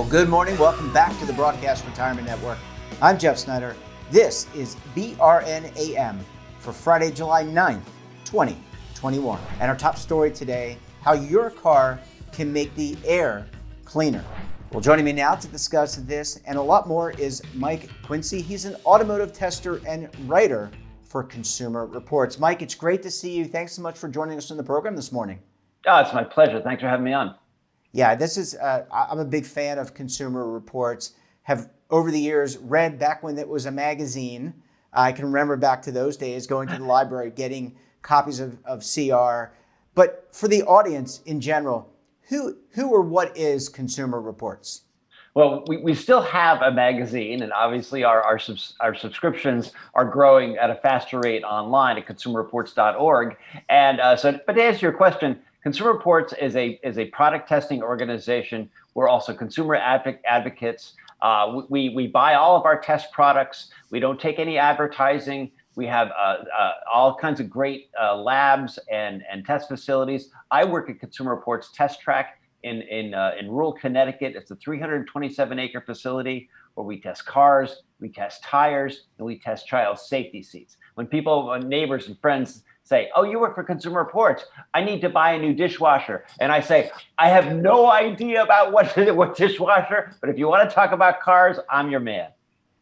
Well, good morning. Welcome back to the Broadcast Retirement Network. I'm Jeff Snyder. This is BRN AM for Friday, July 9th, 2021. And our top story today, how your car can make the air cleaner. Well, joining me now to discuss this and a lot more is Mike Quincy. He's an automotive tester and writer for Consumer Reports. Mike, it's great to see you. Thanks so much for joining us on the program this morning. Oh, it's my pleasure. Thanks for having me on. Yeah, I'm a big fan of Consumer Reports. Have over the years read back when it was a magazine. I can remember back to those days going to the library, getting copies of CR. But for the audience in general, who or what is Consumer Reports? Well, we still have a magazine, and obviously our subscriptions are growing at a faster rate online at consumerreports.org. And but to answer your question, Consumer Reports is a product testing organization. We're also consumer advocates. We buy all of our test products. We don't take any advertising. We have all kinds of great labs and test facilities. I work at Consumer Reports Test Track in rural Connecticut. It's a 327-acre facility where we test cars, we test tires, and we test child safety seats. When neighbors and friends say, "Oh, you work for Consumer Reports, I need to buy a new dishwasher," and I say, "I have no idea about what dishwasher, but if you want to talk about cars, I'm your man."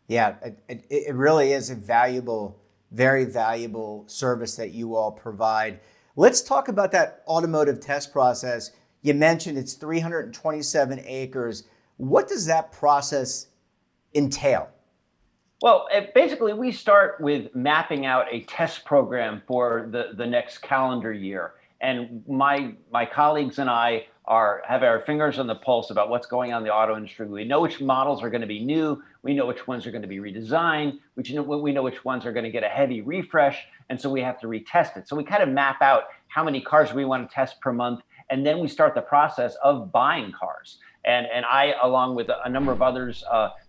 Yeah, it really is a valuable, very valuable service that you all provide. Let's talk about that automotive test process. You mentioned it's 327 acres. What does that process entail? Well, basically, we start with mapping out a test program for the next calendar year. And my colleagues and I have our fingers on the pulse about what's going on in the auto industry. We know which models are going to be new. We know which ones are going to be redesigned. We know which ones are going to get a heavy refresh. And so we have to retest it. So we kind of map out how many cars we want to test per month. And then we start the process of buying cars. And I, along with a number of others,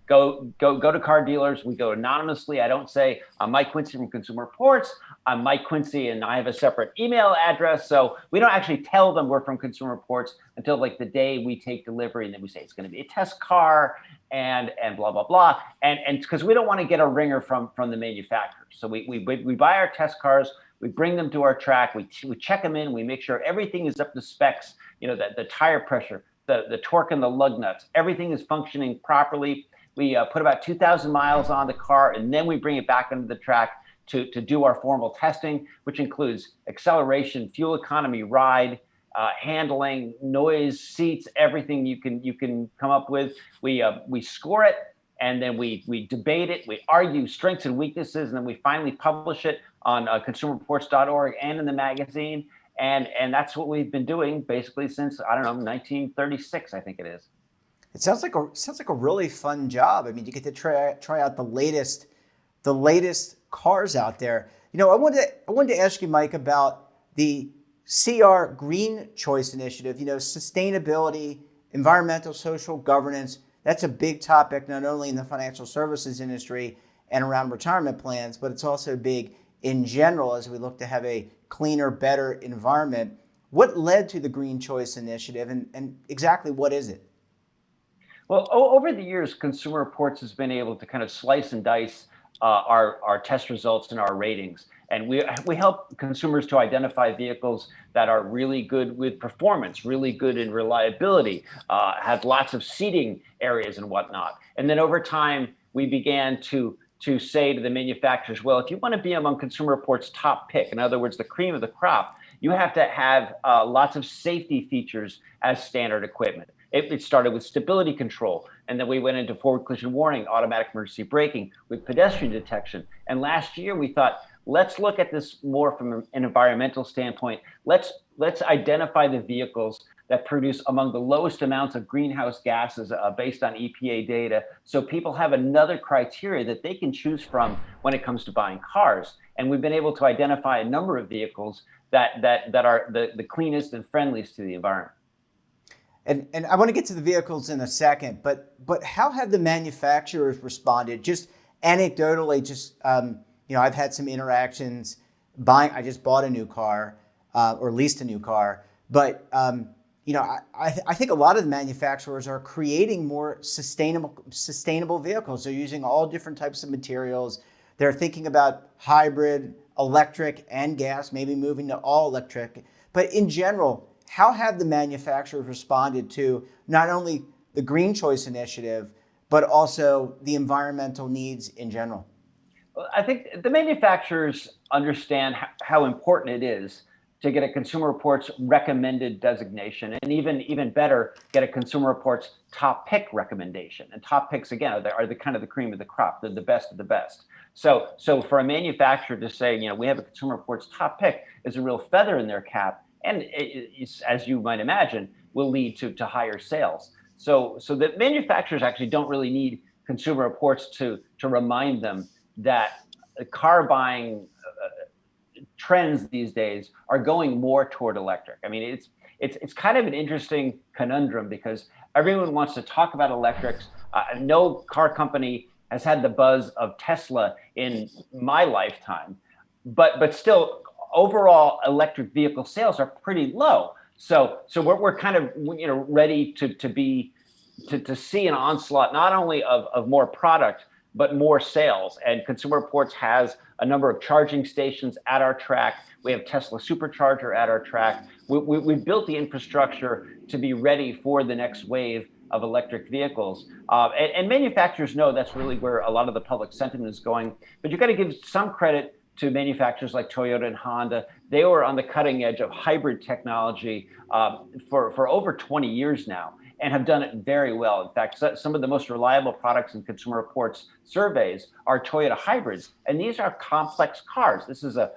go to car dealers. We go anonymously. I don't say, "I'm Mike Quincy from Consumer Reports. I'm Mike Quincy and I have a separate email address." So we don't actually tell them we're from Consumer Reports until like the day we take delivery, and then we say it's going to be a test car and blah blah blah. And because we don't want to get a ringer from the manufacturers. So we buy our test cars. We bring them to our track. We check them in. We make sure everything is up to specs. You know, the tire pressure, the torque and the lug nuts, everything is functioning properly. We put about 2,000 miles on the car, and then we bring it back onto the track to do our formal testing, which includes acceleration, fuel economy, ride, handling, noise, seats, everything you can come up with. We score it, and then we debate it. We argue strengths and weaknesses, and then we finally publish it on consumerreports.org and in the magazine. And that's what we've been doing basically since, I don't know, 1936, I think it is. It sounds like a really fun job. I mean, you get to try out the latest cars out there. You know, I wanted to ask you, Mike, about the CR Green Choice Initiative. You know, sustainability, environmental, social governance. That's a big topic, not only in the financial services industry and around retirement plans, but it's also big in general as we look to have a cleaner, better environment. What led to the Green Choice Initiative, and exactly what is it? Well, over the years, Consumer Reports has been able to kind of slice and dice our test results and our ratings. And we help consumers to identify vehicles that are really good with performance, really good in reliability, have lots of seating areas and whatnot. And then over time, we began to say to the manufacturers, well, if you want to be among Consumer Reports' top pick, in other words, the cream of the crop, you have to have lots of safety features as standard equipment. It started with stability control, and then we went into forward collision warning, automatic emergency braking, with pedestrian detection. And last year we thought, let's look at this more from an environmental standpoint. Let's identify the vehicles that produce among the lowest amounts of greenhouse gases based on EPA data, so people have another criteria that they can choose from when it comes to buying cars. And we've been able to identify a number of vehicles that are the cleanest and friendliest to the environment. And I want to get to the vehicles in a second, but how have the manufacturers responded? Just anecdotally, I've had some interactions. I just bought a new car or leased a new car, but I think a lot of the manufacturers are creating more sustainable vehicles. They're using all different types of materials. They're thinking about hybrid, electric, and gas, maybe moving to all electric. But in general, how have the manufacturers responded to not only the Green Choice Initiative, but also the environmental needs in general? Well, I think the manufacturers understand how important it is to get a Consumer Reports recommended designation, and even better, get a Consumer Reports top pick recommendation. And top picks, again, are the kind of the cream of the crop. They're the best of the best. So for a manufacturer to say, we have a Consumer Reports top pick is a real feather in their cap, and as you might imagine, will lead to higher sales. So the manufacturers actually don't really need Consumer Reports to remind them that car buying trends these days are going more toward electric. I mean, it's kind of an interesting conundrum because everyone wants to talk about electrics. No car company has had the buzz of Tesla in my lifetime, but still, overall electric vehicle sales are pretty low. So we're kind of ready to see an onslaught not only of more product but more sales. And Consumer Reports has a number of charging stations at our track. We have Tesla Supercharger at our track. We've built the infrastructure to be ready for the next wave of electric vehicles. And manufacturers know that's really where a lot of the public sentiment is going. But you've got to give some credit to manufacturers like Toyota and Honda. They were on the cutting edge of hybrid technology for over 20 years now, and have done it very well. In fact, some of the most reliable products in Consumer Reports surveys are Toyota hybrids, and these are complex cars. This is a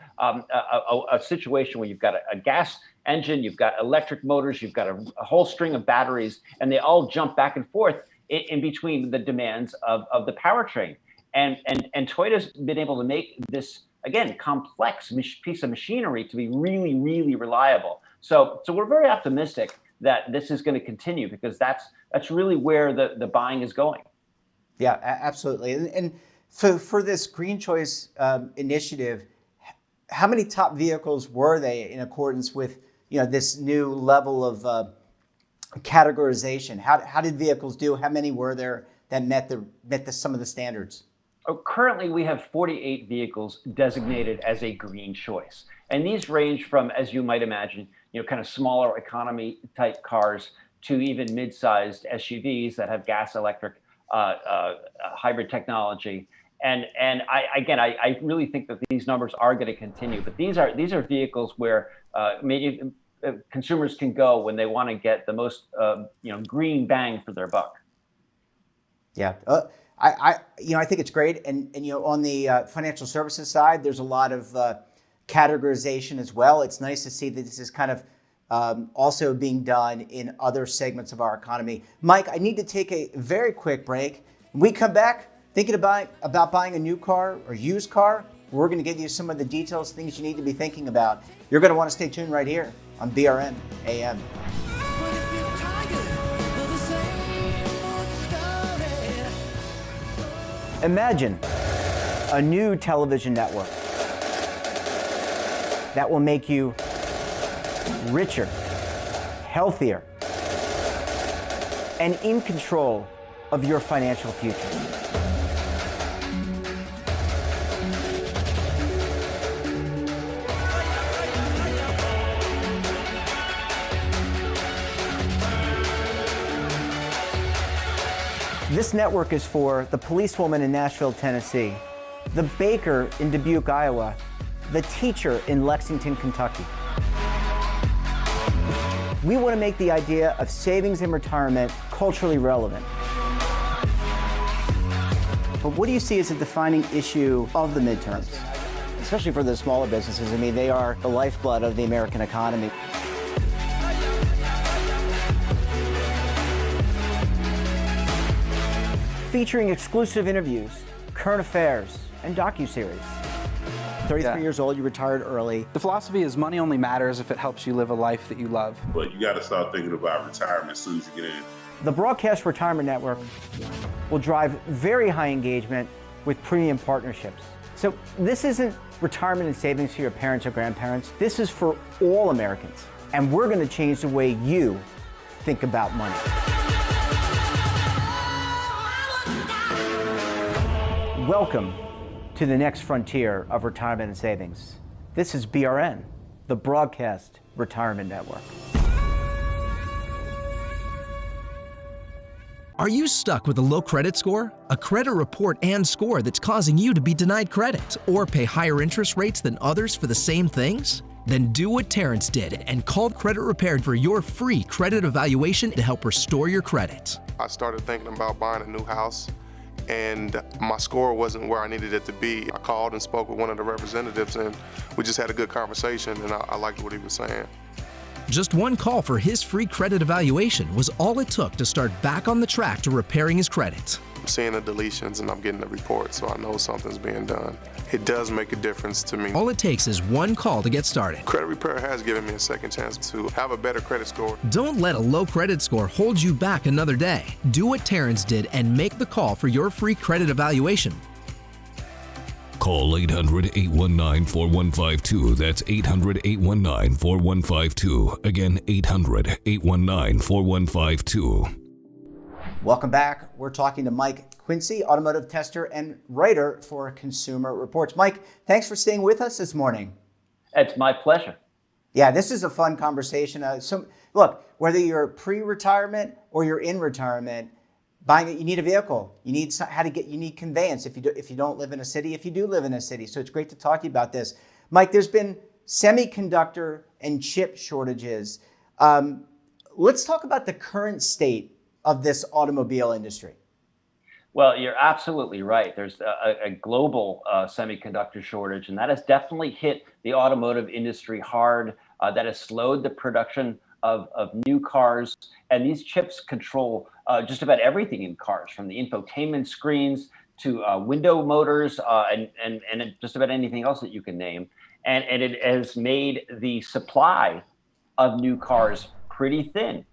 situation where you've got a gas engine, you've got electric motors, you've got a whole string of batteries, and they all jump back and forth in between the demands of the powertrain. And Toyota's been able to make this, again, complex piece of machinery to be really, really reliable. So we're very optimistic that this is going to continue because that's really where the buying is going. Yeah, absolutely. And for this Green Choice initiative, how many top vehicles were they in accordance with this new level of categorization? How did vehicles do? How many were there that met some of the standards? Currently, we have 48 vehicles designated as a green choice. And these range from, as you might imagine, kind of smaller economy type cars to even mid-sized SUVs that have gas electric hybrid technology. And I really think that these numbers are going to continue. But these are vehicles where consumers can go when they want to get the most green bang for their buck. Yeah. I think it's great, and on the financial services side, there's a lot of categorization as well. It's nice to see that this is kind of also being done in other segments of our economy. Mike, I need to take a very quick break. When we come back, thinking about buying a new car or used car, we're going to give you some of the details, things you need to be thinking about. You're going to want to stay tuned right here on BRN AM. Imagine a new television network that will make you richer, healthier, and in control of your financial future. This network is for the policewoman in Nashville, Tennessee, the baker in Dubuque, Iowa, the teacher in Lexington, Kentucky. We want to make the idea of savings and retirement culturally relevant. But what do you see as a defining issue of the midterms, especially for the smaller businesses? I mean, they are the lifeblood of the American economy. Featuring exclusive interviews, current affairs, and docuseries. 33 years old, you retired early. The philosophy is money only matters if it helps you live a life that you love. But you got to start thinking about retirement as soon as you get in. The Broadcast Retirement Network will drive very high engagement with premium partnerships. So this isn't retirement and savings for your parents or grandparents. This is for all Americans. And we're going to change the way you think about money. Welcome to the next frontier of retirement and savings. This is BRN, the Broadcast Retirement Network. Are you stuck with a low credit score? A credit report and score that's causing you to be denied credit or pay higher interest rates than others for the same things? Then do what Terrence did and call Credit Repaired for your free credit evaluation to help restore your credit. I started thinking about buying a new house, and my score wasn't where I needed it to be. I called and spoke with one of the representatives, and we just had a good conversation, and I liked what he was saying. Just one call for his free credit evaluation was all it took to start back on the track to repairing his credit. I'm seeing the deletions and I'm getting the report, so I know something's being done. It does make a difference to me. All it takes is one call to get started. Credit Repair has given me a second chance to have a better credit score. Don't let a low credit score hold you back another day. Do what Terrence did and make the call for your free credit evaluation. Call 800-819-4152. That's 800-819-4152. Again, 800-819-4152. Welcome back. We're talking to Mike Quincy, automotive tester and writer for Consumer Reports. Mike, thanks for staying with us this morning. It's my pleasure. Yeah, this is a fun conversation. So, look, whether you're pre-retirement or you're in retirement, buying it, you need a vehicle. You need you need conveyance if you don't live in a city. If you do live in a city, so it's great to talk to you about this, Mike. There's been semiconductor and chip shortages. Let's talk about the current state of this automobile industry. Well, you're absolutely right. There's a global semiconductor shortage, and that has definitely hit the automotive industry hard. That has slowed the production of new cars. And these chips control just about everything in cars, from the infotainment screens to window motors and just about anything else that you can name. And it has made the supply of new cars pretty thin.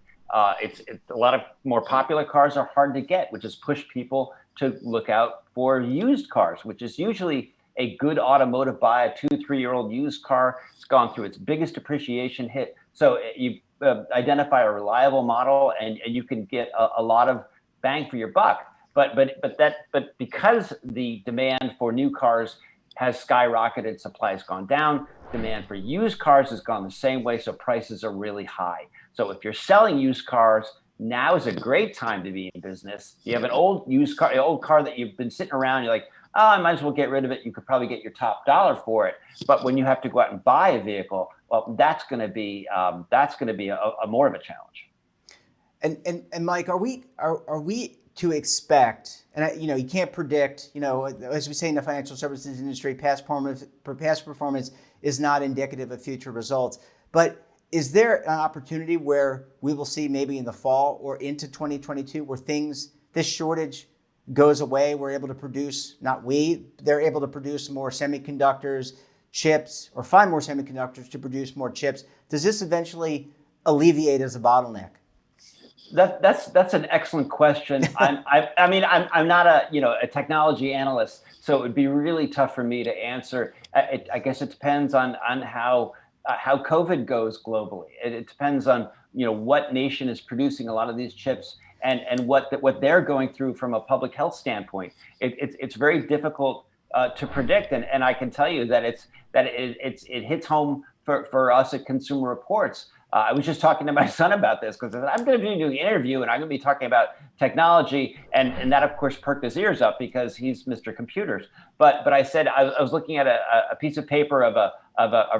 It's a lot of more popular cars are hard to get, which has pushed people to look out for used cars, which is usually a good automotive buy. A 2-3-year-old used car, it's gone through its biggest depreciation hit. So you identify a reliable model, and you can get a lot of bang for your buck. But because the demand for new cars has skyrocketed, supply has gone down. Demand for used cars has gone the same way, so prices are really high. So if you're selling used cars, now is a great time to be in business. You have an old car that you've been sitting around, you're like, oh, I might as well get rid of it. You could probably get your top dollar for it. But when you have to go out and buy a vehicle, well, that's going to be a more of a challenge. And Mike, are we to expect? And you can't predict. As we say in the financial services industry, past performance is not indicative of future results. But is there an opportunity where we will see maybe in the fall or into 2022 where this shortage goes away? We're able to produce, they're able to produce more semiconductors, chips, or find more semiconductors to produce more chips. Does this eventually alleviate as a bottleneck? That's an excellent question. I'm not a technology analyst, so it would be really tough for me to answer. I guess it depends on how COVID goes globally. It depends on what nation is producing a lot of these chips and what they're going through from a public health standpoint. It's very difficult to predict, and I can tell you that it hits home for us at Consumer Reports. I was just talking to my son about this because I'm going to be doing an interview and I'm going to be talking about technology, and that of course perked his ears up because he's Mr. Computers. But I said I was looking at a piece of paper of a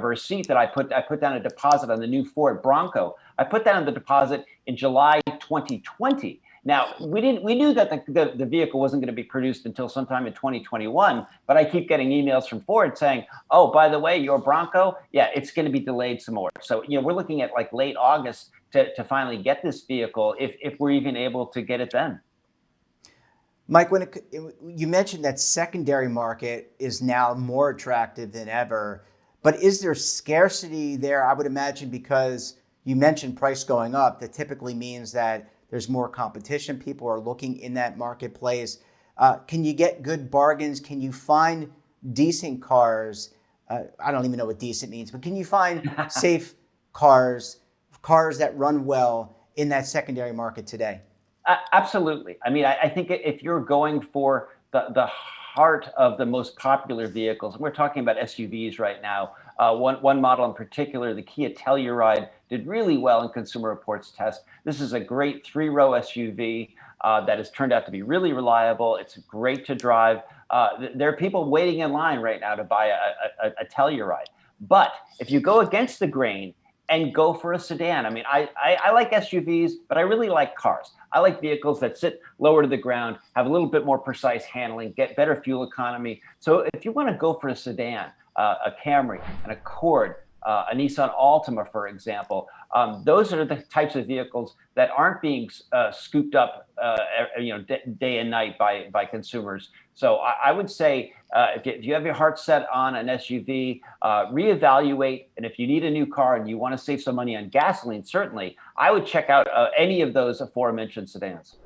receipt that I put down a deposit on the new Ford Bronco. I put down the deposit in July 2020. Now, we knew that the vehicle wasn't going to be produced until sometime in 2021, but I keep getting emails from Ford saying, oh, by the way, your Bronco, yeah, it's going to be delayed some more. So, we're looking at like late August to finally get this vehicle, if we're even able to get it then. Mike, when you mentioned that secondary market is now more attractive than ever, but is there scarcity there? I would imagine because you mentioned price going up, that typically means that there's more competition. People are looking in that marketplace. Can you get good bargains? Can you find decent cars? I don't even know what decent means, but can you find safe cars that run well in that secondary market today? Absolutely. I mean, I think if you're going for the heart of the most popular vehicles, and we're talking about SUVs right now, one model in particular, the Kia Telluride, did really well in Consumer Reports test. This is a great 3-row SUV that has turned out to be really reliable. It's great to drive. There are people waiting in line right now to buy a Telluride. But if you go against the grain and go for a sedan, I mean, I like SUVs, but I really like cars. I like vehicles that sit lower to the ground, have a little bit more precise handling, get better fuel economy. So if you want to go for a sedan, a Camry, an Accord, a Nissan Altima, for example, those are the types of vehicles that aren't being scooped up, day and night by consumers. So I would say if you have your heart set on an SUV, reevaluate. And if you need a new car and you want to save some money on gasoline, certainly, I would check out any of those aforementioned sedans.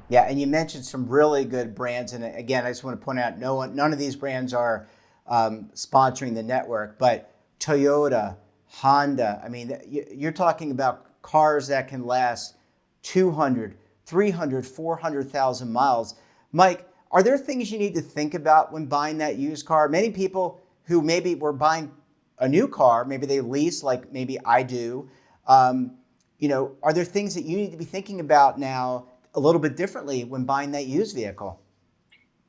Yeah, and you mentioned some really good brands. And again, I just want to point out, none of these brands are sponsoring the network, but Toyota, Honda, I mean, you're talking about cars that can last 200, 300, 400,000 miles. Mike, are there things you need to think about when buying that used car? Many people who maybe were buying a new car, maybe they lease, like maybe I do. Are there things that you need to be thinking about now a little bit differently when buying that used vehicle?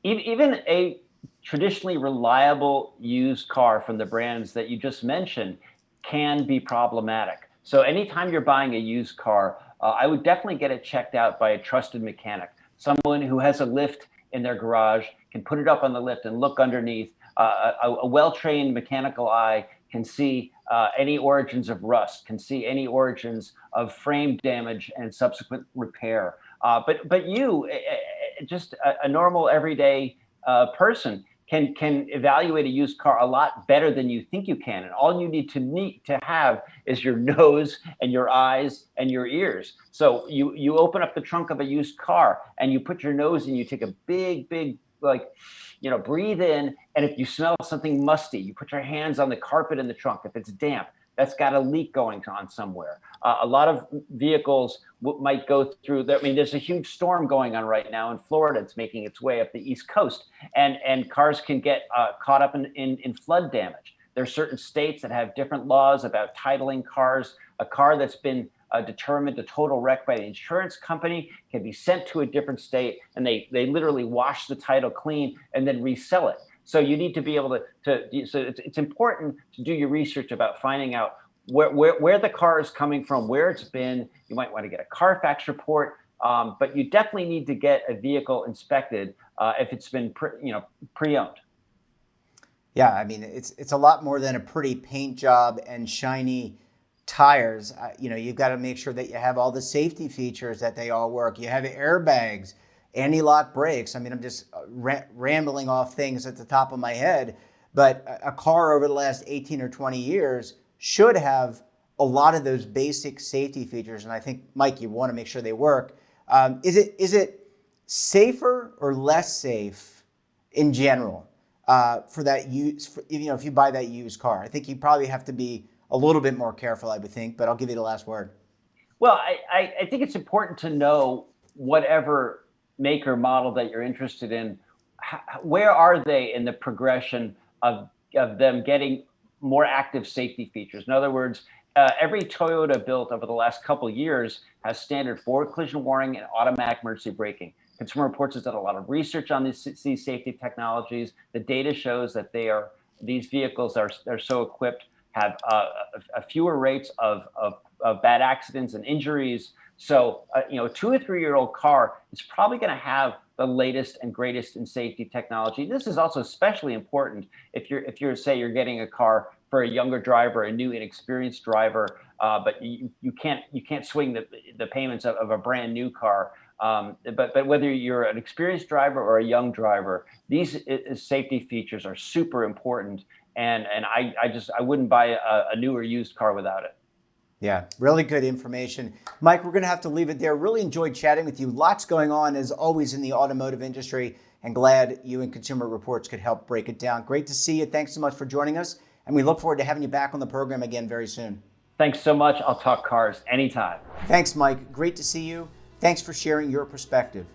Even a traditionally reliable used car from the brands that you just mentioned can be problematic. So anytime you're buying a used car, I would definitely get it checked out by a trusted mechanic, someone who has a lift in their garage, can put it up on the lift and look underneath. A well-trained mechanical eye can see any origins of rust, can see any origins of frame damage and subsequent repair. But you, just a normal everyday person, can evaluate a used car a lot better than you think you can. And all you need to have is your nose and your eyes and your ears. So you open up the trunk of a used car and you put your nose in, you take a big, breathe in. And if you smell something musty, you put your hands on the carpet in the trunk. If it's damp, that's got a leak going on somewhere. A lot of vehicles might go through there. I mean, there's a huge storm going on right now in Florida. It's making its way up the East Coast, and cars can get caught up in flood damage. There are certain states that have different laws about titling cars. A car that's been determined a total wreck by the insurance company can be sent to a different state, and they literally wash the title clean and then resell it. So you need to be able to so it's important to do your research about finding out where the car is coming from, where it's been. You might want to get a Carfax report, but you definitely need to get a vehicle inspected if it's been pre-owned. Yeah, I mean, it's a lot more than a pretty paint job and shiny tires. You've got to make sure that you have all the safety features, that they all work. You have airbags, anti-lock brakes. I mean, I'm just rambling off things at the top of my head, but a car over the last 18 or 20 years should have a lot of those basic safety features. And I think, Mike, you want to make sure they work. Is it safer or less safe in general for that use? If you buy that used car, I think you probably have to be a little bit more careful, I would think, but I'll give you the last word. Well, I think it's important to know whatever make or model that you're interested in, where are they in the progression of them getting more active safety features? In other words, every Toyota built over the last couple of years has standard forward collision warning and automatic emergency braking. Consumer Reports has done a lot of research on these safety technologies. The data shows that these vehicles are so equipped, have a fewer rates of bad accidents and injuries. So, a 2 or 3 year old car is probably going to have the latest and greatest in safety technology. This is also especially important if you're say you're getting a car for a younger driver, a new inexperienced driver, but you can't swing the payments of a brand new car. But whether you're an experienced driver or a young driver, these safety features are super important. And I wouldn't buy a new or used car without it. Yeah, really good information. Mike, we're going to have to leave it there. Really enjoyed chatting with you. Lots going on, as always, in the automotive industry, and glad you and Consumer Reports could help break it down. Great to see you. Thanks so much for joining us, and we look forward to having you back on the program again very soon. Thanks so much. I'll talk cars anytime. Thanks, Mike. Great to see you. Thanks for sharing your perspective.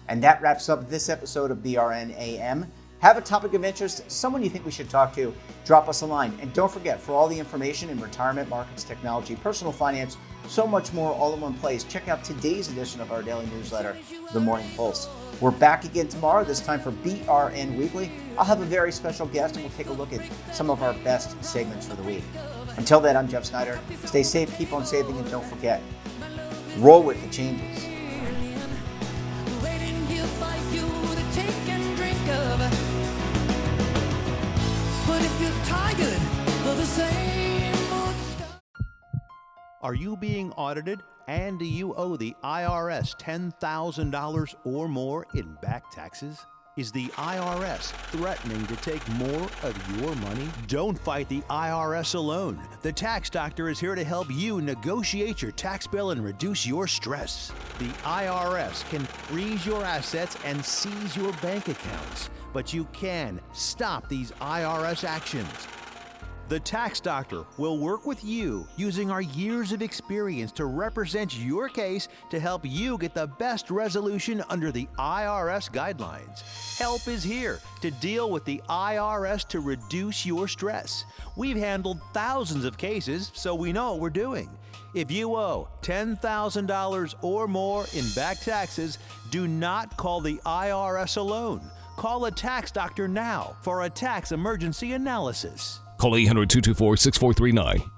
And that wraps up this episode of BRN AM. Have a topic of interest, someone you think we should talk to, drop us a line. And don't forget, for all the information in retirement, markets, technology, personal finance, so much more all in one place, check out today's edition of our daily newsletter, The Morning Pulse. We're back again tomorrow, this time for BRN Weekly. I'll have a very special guest and we'll take a look at some of our best segments for the week. Until then, I'm Jeff Snyder. Stay safe, keep on saving, and don't forget, roll with the changes. Are you being audited and do you owe the IRS $10,000 or more in back taxes? Is the IRS threatening to take more of your money? Don't fight the IRS alone. The Tax Doctor is here to help you negotiate your tax bill and reduce your stress. The IRS can freeze your assets and seize your bank accounts, but you can stop these IRS actions. The Tax Doctor will work with you using our years of experience to represent your case to help you get the best resolution under the IRS guidelines. Help is here to deal with the IRS to reduce your stress. We've handled thousands of cases, so we know what we're doing. If you owe $10,000 or more in back taxes, do not call the IRS alone. Call a Tax Doctor now for a tax emergency analysis. Call 800-224-6439.